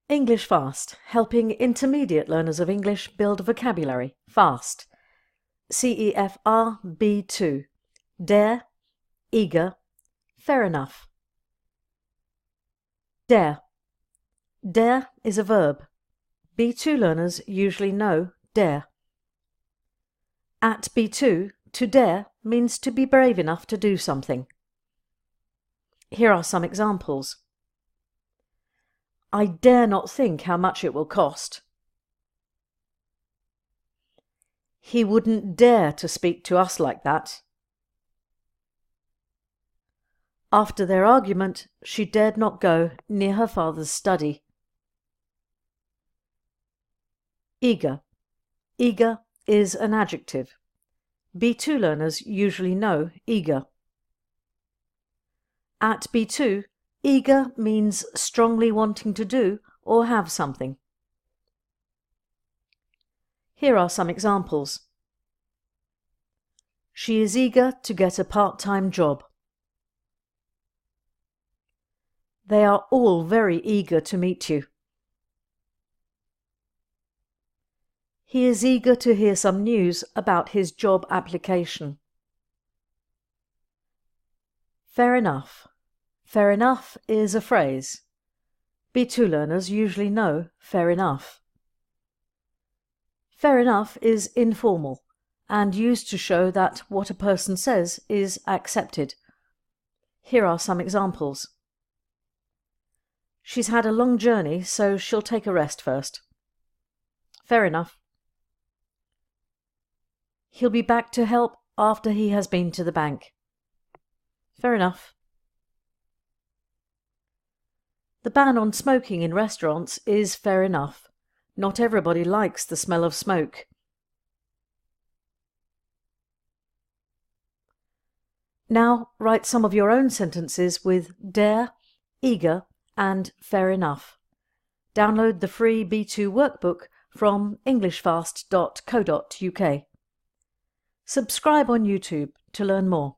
English Fast, helping intermediate learners of English build vocabulary fast. CEFR B2. Dare, eager, fair enough. Dare. Dare is a verb. B2 learners usually know dare. At B2, to dare means to be brave enough to do something. Here are some examples. I dare not think how much it will cost. He wouldn't dare to speak to us like that. After their argument, she dared not go near her father's study. Eager. Eager is an adjective. B2 learners usually know eager. At B2, eager means strongly wanting to do or have something. Here are some examples. She is eager to get a part-time job. They are all very eager to meet you. He is eager to hear some news about his job application. Fair enough. Fair enough is a phrase. B2 learners usually know fair enough. Fair enough is informal and used to show that what a person says is accepted. Here are some examples. She's had a long journey, so she'll take a rest first. Fair enough. He'll be back to help after he has been to the bank. Fair enough. The ban on smoking in restaurants is fair enough. Not everybody likes the smell of smoke. Now write some of your own sentences with dare, eager, and fair enough. Download the free B2 workbook from englishfast.co.uk. Subscribe on YouTube to learn more.